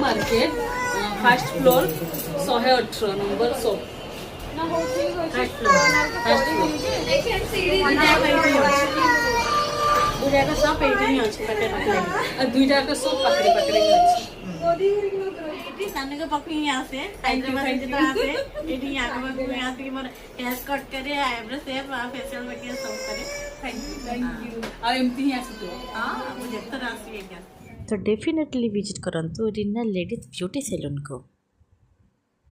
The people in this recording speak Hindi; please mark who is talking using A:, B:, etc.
A: Market first floor 118 number shop first floor
B: दुइटा सब एठी ही अछि पकड़ पकड़
A: दुईटा के सब पकड़े पकड़े अछि
B: सामने के पक्की यहाँ से हैदराबाद से तो आते एठी यहाँ के यहाँ से मोर हेयर कट करे आईब्रो शेप फेशियल वगैरह सब करे थैंक यू
A: और एमती ही आसी तो
B: हां मुझे तो राशि है क्या
C: तो डेफिनेटली विजिट करंतु रीना लेडीज ब्यूटी सैलून को।